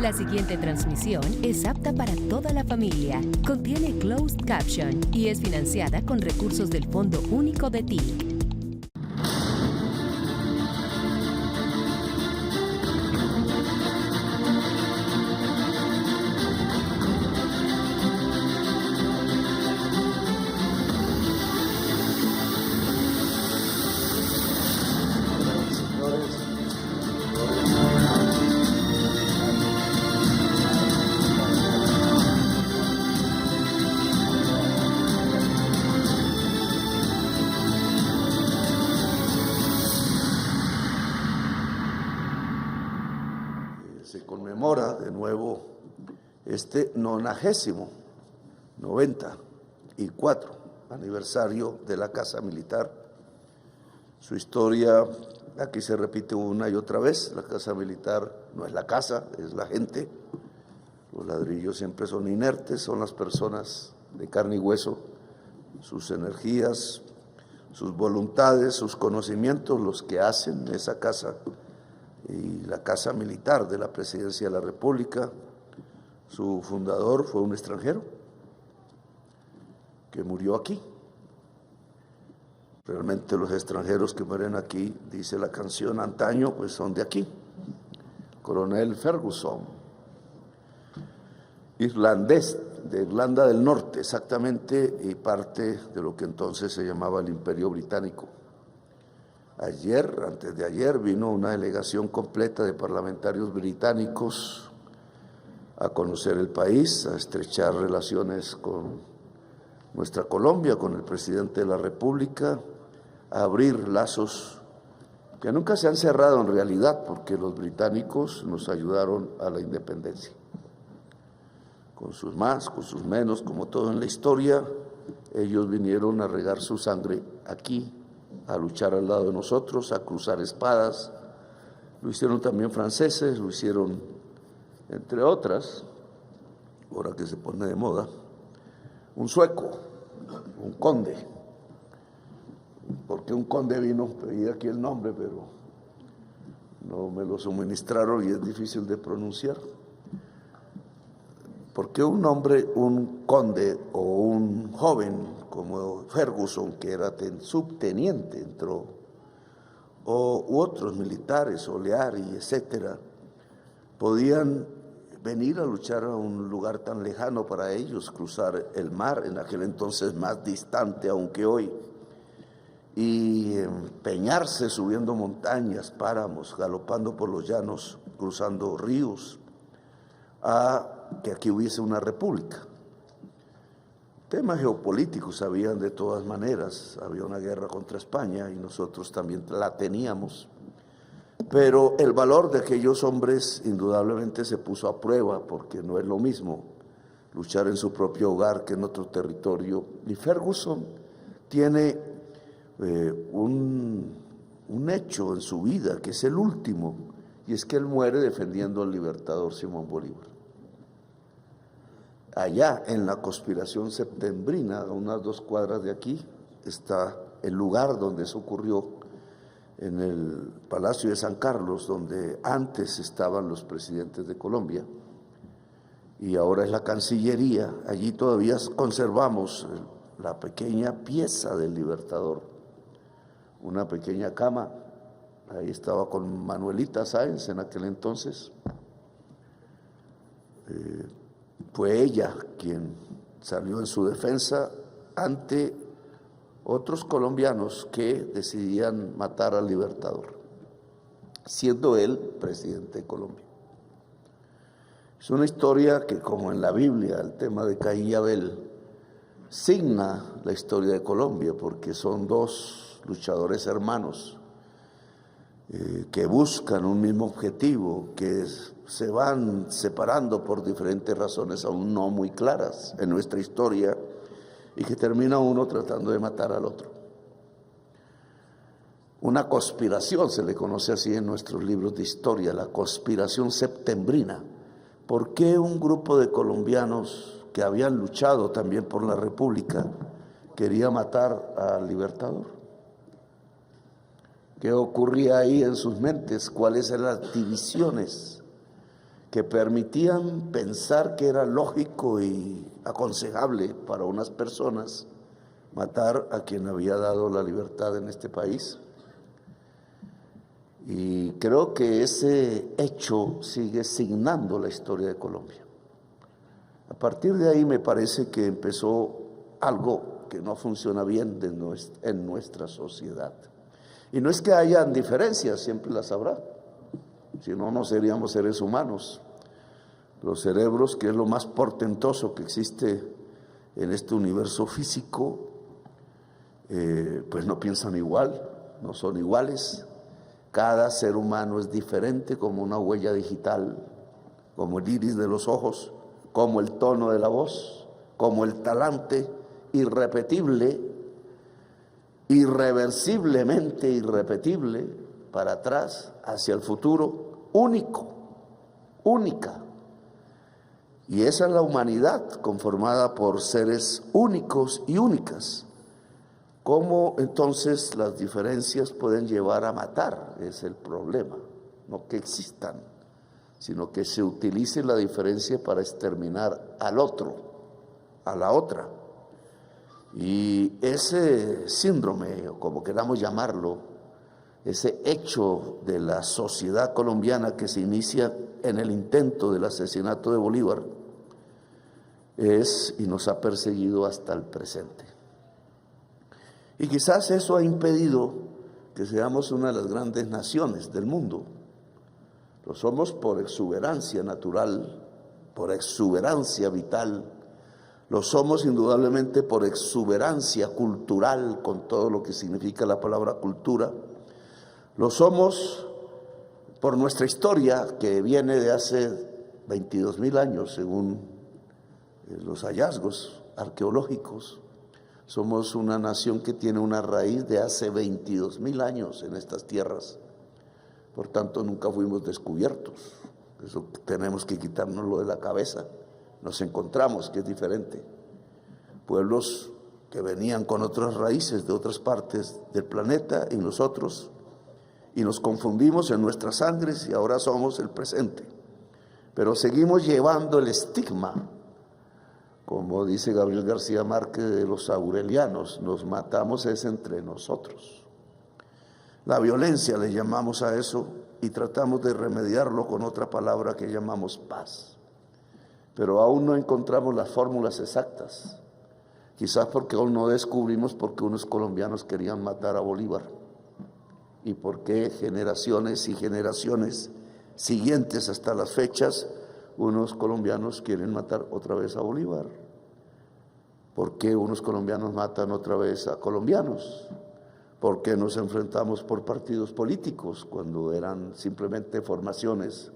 La siguiente transmisión es apta para toda la familia. Contiene closed caption y es financiada con recursos del Fondo Único de TIC. Se conmemora de nuevo este 94 aniversario de la Casa Militar. Su historia aquí se repite una y otra vez. La Casa Militar no es la casa, es la gente. Los ladrillos siempre son inertes, son las personas de carne y hueso, sus energías, sus voluntades, sus conocimientos, los que hacen esa casa. Y la Casa Militar de la Presidencia de la República, su fundador fue un extranjero que murió aquí. Realmente los extranjeros que mueren aquí, dice la canción antaño, pues son de aquí. Coronel Ferguson, irlandés, de Irlanda del Norte exactamente, y parte de lo que entonces se llamaba el Imperio Británico. Ayer, antes de ayer, vino una delegación completa de parlamentarios británicos a conocer el país, a estrechar relaciones con nuestra Colombia, con el presidente de la República, a abrir lazos que nunca se han cerrado en realidad, porque los británicos nos ayudaron a la independencia. Con sus más, con sus menos, como todo en la historia, ellos vinieron a regar su sangre aquí, a luchar al lado de nosotros, a cruzar espadas. Lo hicieron también franceses, lo hicieron, entre otras, ahora que se pone de moda, un sueco, un conde. Porque un conde vino, pedí aquí el nombre, pero no me lo suministraron y es difícil de pronunciar. Porque un hombre, un conde o un joven como Ferguson, que era subteniente, entró, u otros militares, Oleari, etcétera, podían venir a luchar a un lugar tan lejano para ellos, cruzar el mar, en aquel entonces más distante aunque hoy, y empeñarse subiendo montañas, páramos, galopando por los llanos, cruzando ríos, a que aquí hubiese una república. Temas geopolíticos habían de todas maneras, había una guerra contra España y nosotros también la teníamos, pero el valor de aquellos hombres indudablemente se puso a prueba, porque no es lo mismo luchar en su propio hogar que en otro territorio. Y Ferguson tiene un hecho en su vida que es el último, y es que él muere defendiendo al libertador Simón Bolívar. Allá en la conspiración septembrina, a unas 2 cuadras de aquí, está el lugar donde eso ocurrió, en el Palacio de San Carlos, donde antes estaban los presidentes de Colombia, y ahora es la Cancillería. Allí todavía conservamos la pequeña pieza del libertador, una pequeña cama. Ahí estaba con Manuelita Sáenz en aquel entonces. Fue ella quien salió en su defensa ante otros colombianos que decidían matar al libertador, siendo él presidente de Colombia. Es una historia que, como en la Biblia, el tema de Caín y Abel, signa la historia de Colombia, porque son 2 luchadores hermanos que buscan un mismo objetivo, que se van separando por diferentes razones aún no muy claras en nuestra historia, y que termina uno tratando de matar al otro. Una conspiración, se le conoce así en nuestros libros de historia, la conspiración septembrina. ¿Por qué un grupo de colombianos que habían luchado también por la República quería matar al libertador? ¿Qué ocurría ahí en sus mentes? ¿Cuáles eran las divisiones que permitían pensar que era lógico y aconsejable para unas personas matar a quien había dado la libertad en este país. Y creo que ese hecho sigue signando la historia de Colombia. A partir de ahí me parece que empezó algo que no funciona bien en nuestra sociedad. Y no es que hayan diferencias, siempre las habrá. Si no, no seríamos seres humanos. Los cerebros, que es lo más portentoso que existe en este universo físico, pues no piensan igual, no son iguales. Cada ser humano es diferente, como una huella digital, como el iris de los ojos, como el tono de la voz, como el talante irrepetible, irreversiblemente irrepetible, para atrás, hacia el futuro, único, única. Y esa es la humanidad, conformada por seres únicos y únicas. ¿Cómo entonces las diferencias pueden llevar a matar? Es el problema. No que existan, sino que se utilice la diferencia para exterminar al otro, a la otra. Y ese síndrome, o como queramos llamarlo, ese hecho de la sociedad colombiana que se inicia en el intento del asesinato de Bolívar, es y nos ha perseguido hasta el presente. Y quizás eso ha impedido que seamos una de las grandes naciones del mundo. Lo somos por exuberancia natural, por exuberancia vital. Lo somos indudablemente por exuberancia cultural, con todo lo que significa la palabra cultura. Lo somos por nuestra historia, que viene de hace 22.000 años, según los hallazgos arqueológicos. Somos una nación que tiene una raíz de hace 22.000 años en estas tierras. Por tanto, nunca fuimos descubiertos. Eso tenemos que quitárnoslo de la cabeza. Nos encontramos, que es diferente. Pueblos que venían con otras raíces de otras partes del planeta y nosotros, y nos confundimos en nuestras sangres y ahora somos el presente. Pero seguimos llevando el estigma, como dice Gabriel García Márquez, de los aurelianos. Nos matamos es entre nosotros. La violencia le llamamos a eso y tratamos de remediarlo con otra palabra que llamamos paz. Pero aún no encontramos las fórmulas exactas, quizás porque aún no descubrimos por qué unos colombianos querían matar a Bolívar y por qué generaciones y generaciones siguientes hasta las fechas unos colombianos quieren matar otra vez a Bolívar. ¿Por qué unos colombianos matan otra vez a colombianos? ¿Por qué nos enfrentamos por partidos políticos cuando eran simplemente formaciones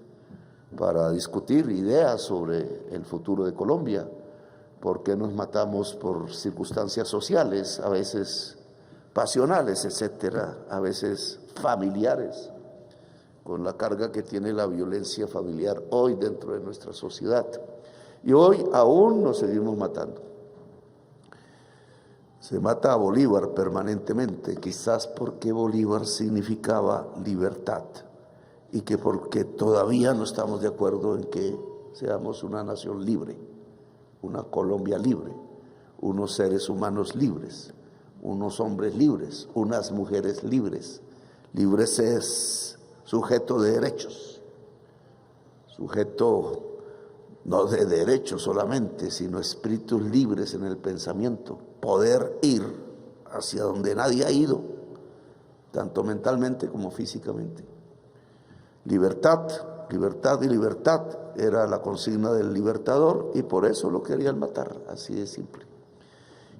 para discutir ideas sobre el futuro de Colombia? ¿Por qué nos matamos por circunstancias sociales, a veces pasionales, etcétera, a veces familiares, con la carga que tiene la violencia familiar hoy dentro de nuestra sociedad? Y hoy aún nos seguimos matando. Se mata a Bolívar permanentemente, quizás porque Bolívar significaba libertad y que porque todavía no estamos de acuerdo en que seamos una nación libre, una Colombia libre, unos seres humanos libres, unos hombres libres, unas mujeres libres. Libres es sujeto de derechos, sujeto no de derechos solamente, sino espíritus libres en el pensamiento, poder ir hacia donde nadie ha ido, tanto mentalmente como físicamente. Libertad, libertad y libertad era la consigna del Libertador y por eso lo querían matar, así de simple.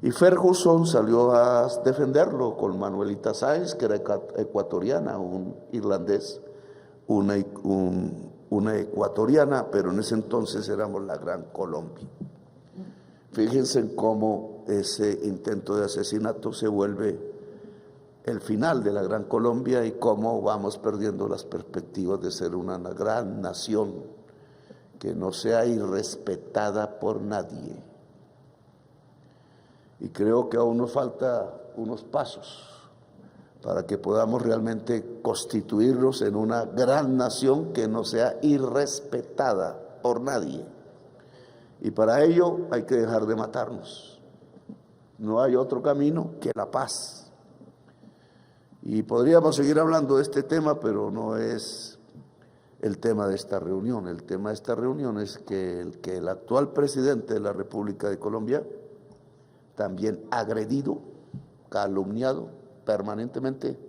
Y Ferguson salió a defenderlo con Manuelita Sáenz, que era ecuatoriana, un irlandés, una ecuatoriana, pero en ese entonces éramos la Gran Colombia. Fíjense en cómo ese intento de asesinato se vuelve el final de la Gran Colombia y cómo vamos perdiendo las perspectivas de ser una gran nación que no sea irrespetada por nadie. Y creo que aún nos falta unos pasos para que podamos realmente constituirnos en una gran nación que no sea irrespetada por nadie. Y para ello hay que dejar de matarnos. No hay otro camino que la paz. Y podríamos seguir hablando de este tema, pero no es el tema de esta reunión. El tema de esta reunión es que el actual presidente de la República de Colombia, también agredido, calumniado permanentemente,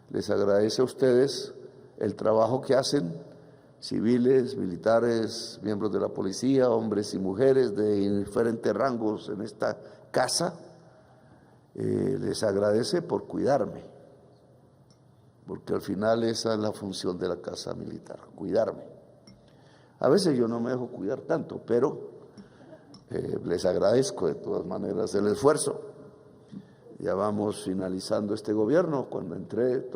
les agradece a ustedes el trabajo que hacen, civiles, militares, miembros de la policía, hombres y mujeres de diferentes rangos en esta casa, les agradece por cuidarme, porque al final esa es la función de la casa militar, cuidarme. A veces yo no me dejo cuidar tanto, pero les agradezco de todas maneras el esfuerzo. Ya vamos finalizando este gobierno. Cuando entré,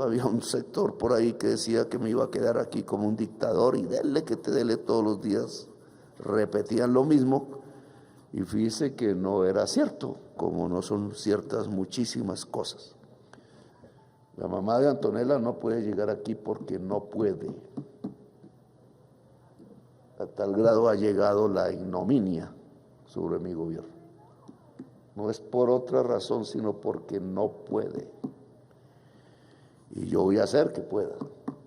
había un sector por ahí que decía que me iba a quedar aquí como un dictador y dele que te dele todos los días. Repetían lo mismo y fíjese que no era cierto, como no son ciertas muchísimas cosas. La mamá de Antonella no puede llegar aquí porque no puede. A tal grado ha llegado la ignominia sobre mi gobierno. No es por otra razón, sino porque no puede. Y yo voy a hacer que pueda.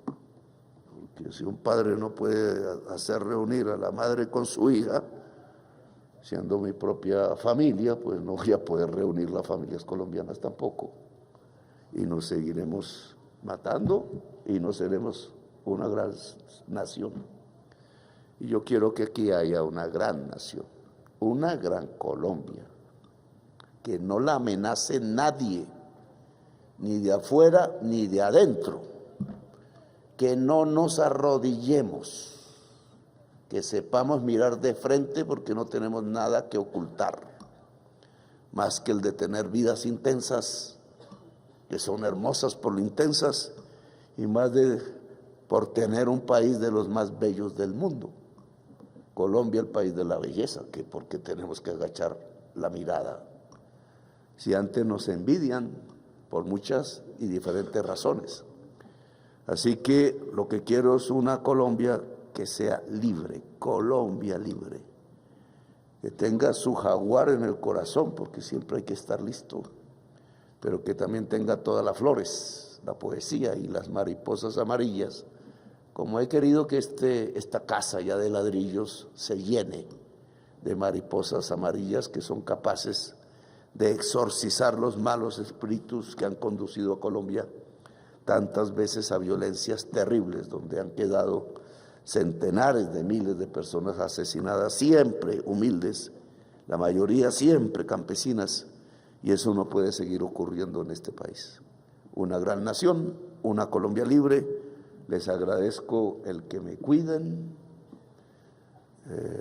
Porque si un padre no puede hacer reunir a la madre con su hija, siendo mi propia familia, pues no voy a poder reunir las familias colombianas tampoco. Y nos seguiremos matando y no seremos una gran nación. Y yo quiero que aquí haya una gran nación, una gran Colombia, que no la amenace nadie, ni de afuera ni de adentro, que no nos arrodillemos, que sepamos mirar de frente porque no tenemos nada que ocultar, más que el de tener vidas intensas, que son hermosas por lo intensas, y más por tener un país de los más bellos del mundo. Colombia, el país de la belleza, que porque tenemos que agachar la mirada. Si antes nos envidian por muchas y diferentes razones. Así que lo que quiero es una Colombia que sea libre, Colombia libre, que tenga su jaguar en el corazón, porque siempre hay que estar listo, pero que también tenga todas las flores, la poesía y las mariposas amarillas, como he querido que esta casa ya de ladrillos se llene de mariposas amarillas que son capaces de exorcizar los malos espíritus que han conducido a Colombia tantas veces a violencias terribles, donde han quedado centenares de miles de personas asesinadas, siempre humildes, la mayoría siempre campesinas, y eso no puede seguir ocurriendo en este país. Una gran nación, una Colombia libre. Les agradezco el que me cuiden,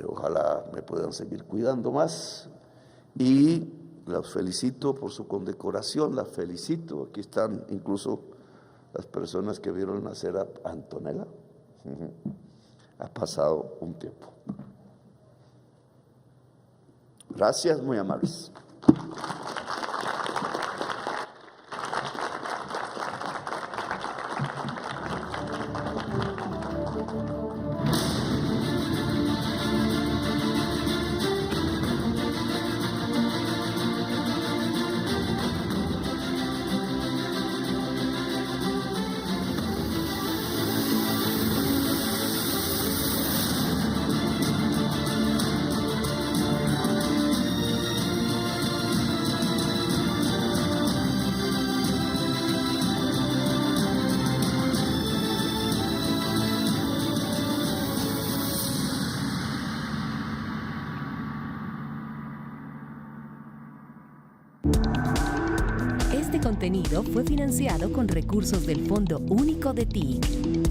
ojalá me puedan seguir cuidando más, y las felicito por su condecoración, las felicito. Aquí están incluso las personas que vieron nacer a Antonella. Ha pasado un tiempo. Gracias, muy amables. Este contenido fue financiado con recursos del Fondo Único de TIC.